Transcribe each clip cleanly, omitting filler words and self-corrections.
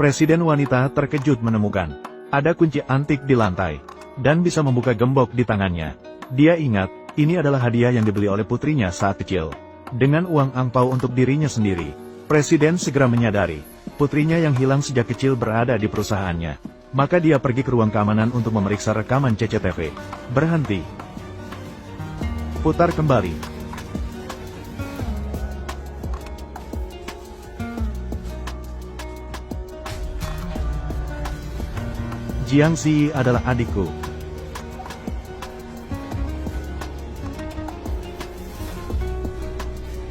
Presiden wanita terkejut menemukan ada kunci antik di lantai, dan bisa membuka gembok di tangannya. Dia ingat, ini adalah hadiah yang dibeli oleh putrinya saat kecil. Dengan uang angpau untuk dirinya sendiri, Presiden segera menyadari, putrinya yang hilang sejak kecil berada di perusahaannya. Maka dia pergi ke ruang keamanan untuk memeriksa rekaman CCTV. Berhenti. Putar kembali. Jiang Zi adalah adikku.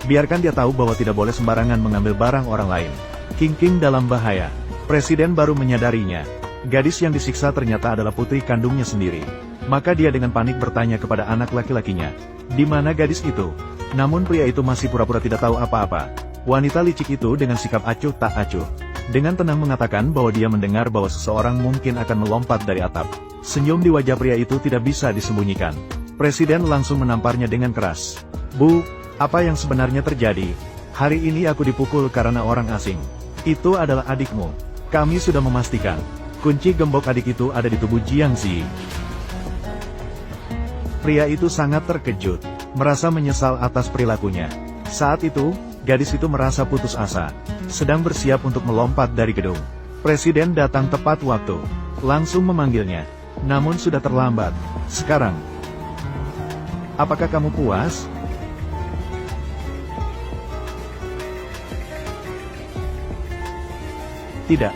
Biarkan dia tahu bahwa tidak boleh sembarangan mengambil barang orang lain. King dalam bahaya. Presiden baru menyadarinya. Gadis yang disiksa ternyata adalah putri kandungnya sendiri. Maka dia dengan panik bertanya kepada anak laki-lakinya, di mana gadis itu? Namun pria itu masih pura-pura tidak tahu apa-apa. Wanita licik itu dengan sikap acuh tak acuh, dengan tenang mengatakan bahwa dia mendengar bahwa seseorang mungkin akan melompat dari atap. Senyum di wajah pria itu tidak bisa disembunyikan. Presiden langsung menamparnya dengan keras. Bu, apa yang sebenarnya terjadi? Hari ini aku dipukul karena orang asing. Itu adalah adikmu. Kami sudah memastikan. Kunci gembok adik itu ada di tubuh Jiang Zi. Pria itu sangat terkejut, merasa menyesal atas perilakunya. Saat itu, gadis itu merasa putus asa, sedang bersiap untuk melompat dari gedung. Presiden datang tepat waktu, langsung memanggilnya. Namun sudah terlambat. Sekarang, apakah kamu puas? Tidak.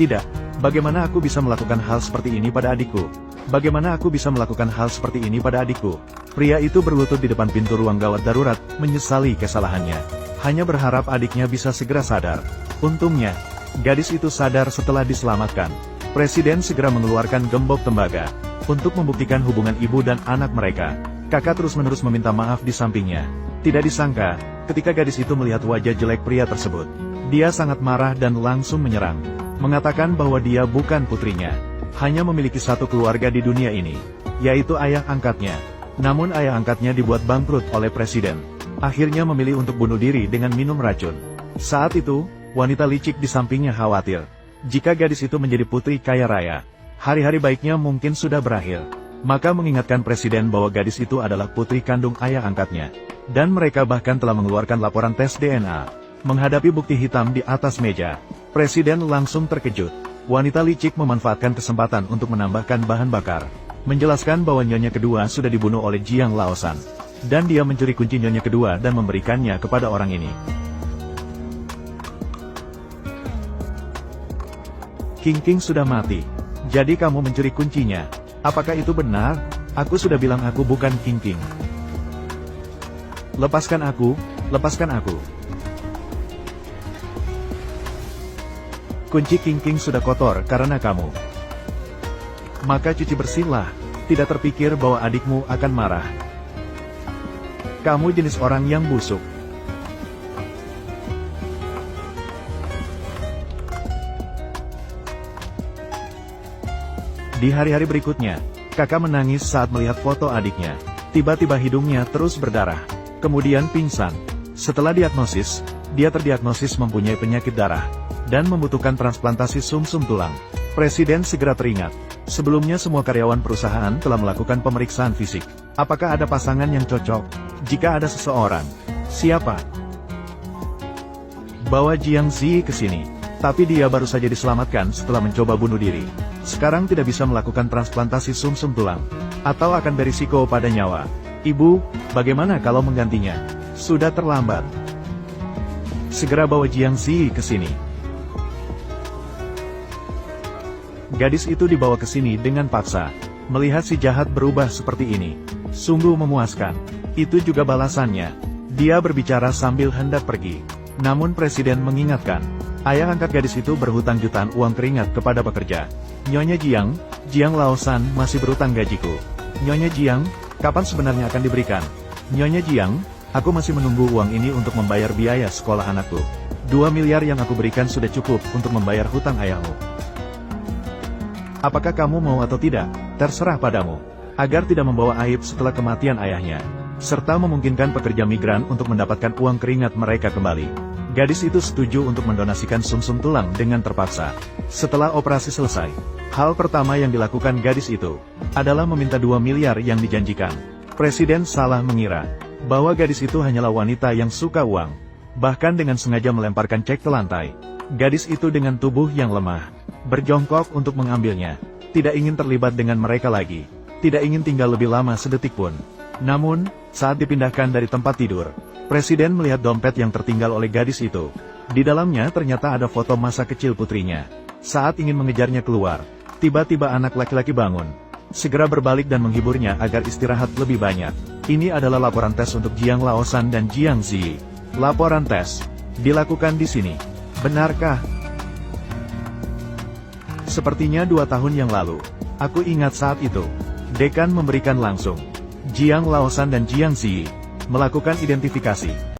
Tidak. Bagaimana aku bisa melakukan hal seperti ini pada adikku? Bagaimana aku bisa melakukan hal seperti ini pada adikku? Pria itu berlutut di depan pintu ruang gawat darurat, menyesali kesalahannya. Hanya berharap adiknya bisa segera sadar. Untungnya, gadis itu sadar setelah diselamatkan. Presiden segera mengeluarkan gembok tembaga, untuk membuktikan hubungan ibu dan anak mereka. Kakak terus-menerus meminta maaf di sampingnya. Tidak disangka, ketika gadis itu melihat wajah jelek pria tersebut, dia sangat marah dan langsung menyerang. Mengatakan bahwa dia bukan putrinya, hanya memiliki satu keluarga di dunia ini, yaitu ayah angkatnya. Namun ayah angkatnya dibuat bangkrut oleh presiden. Akhirnya memilih untuk bunuh diri dengan minum racun. Saat itu, wanita licik di sampingnya khawatir. Jika gadis itu menjadi putri kaya raya, hari-hari baiknya mungkin sudah berakhir. Maka mengingatkan presiden bahwa gadis itu adalah putri kandung ayah angkatnya. Dan mereka bahkan telah mengeluarkan laporan tes DNA. Menghadapi bukti hitam di atas meja, presiden langsung terkejut. Wanita licik memanfaatkan kesempatan untuk menambahkan bahan bakar, menjelaskan bahwa nyonya kedua sudah dibunuh oleh Jiang Laosan, dan dia mencuri kunci nyonya kedua dan memberikannya kepada orang ini. King sudah mati, jadi kamu mencuri kuncinya. Apakah itu benar? Aku sudah bilang aku bukan King. Lepaskan aku, lepaskan aku. Kunci King sudah kotor karena kamu. Maka cuci bersihlah, tidak terpikir bahwa adikmu akan marah. Kamu jenis orang yang busuk. Di hari-hari berikutnya, kakak menangis saat melihat foto adiknya. Tiba-tiba hidungnya terus berdarah, kemudian pingsan. Setelah diagnosis, dia terdiagnosis mempunyai penyakit darah, dan membutuhkan transplantasi sumsum tulang. Presiden segera teringat, sebelumnya semua karyawan perusahaan telah melakukan pemeriksaan fisik. Apakah ada pasangan yang cocok? Jika ada seseorang, siapa? Bawa Jiang Zi ke sini. Tapi dia baru saja diselamatkan setelah mencoba bunuh diri. Sekarang tidak bisa melakukan transplantasi sumsum tulang, atau akan berisiko pada nyawa. Ibu, bagaimana kalau menggantinya? Sudah terlambat. Segera bawa Jiang Zi ke sini. Gadis itu dibawa ke sini dengan paksa. Melihat si jahat berubah seperti ini, sungguh memuaskan. Itu juga balasannya. Dia berbicara sambil hendak pergi. Namun presiden mengingatkan, ayah angkat gadis itu berhutang jutaan uang keringat kepada pekerja. Nyonya Jiang Laosan masih berutang gajiku. Nyonya Jiang, kapan sebenarnya akan diberikan? Nyonya Jiang, aku masih menunggu uang ini untuk membayar biaya sekolah anakku. 2 miliar yang aku berikan sudah cukup untuk membayar hutang ayahmu. Apakah kamu mau atau tidak, terserah padamu. Agar tidak membawa aib setelah kematian ayahnya. serta memungkinkan pekerja migran untuk mendapatkan uang keringat mereka kembali. Gadis itu setuju untuk mendonasikan sumsum tulang dengan terpaksa. Setelah operasi selesai, hal pertama yang dilakukan gadis itu adalah meminta 2 miliar yang dijanjikan. Presiden salah mengira bahwa gadis itu hanyalah wanita yang suka uang. Bahkan dengan sengaja melemparkan cek ke lantai. Gadis itu dengan tubuh yang lemah berjongkok untuk mengambilnya. Tidak ingin terlibat dengan mereka lagi. Tidak ingin tinggal lebih lama sedetik pun. Namun, saat dipindahkan dari tempat tidur, Presiden melihat dompet yang tertinggal oleh gadis itu. Di dalamnya ternyata ada foto masa kecil putrinya. Saat ingin mengejarnya keluar, tiba-tiba anak laki-laki bangun. Segera berbalik dan menghiburnya agar istirahat lebih banyak. Ini adalah laporan tes untuk Jiang Laosan dan Jiang Ziyi. Laporan tes dilakukan di sini. Benarkah? Sepertinya 2 tahun yang lalu. Aku ingat saat itu. Dekan memberikan langsung. Jiang Laosan dan Jiang Ziyi melakukan identifikasi.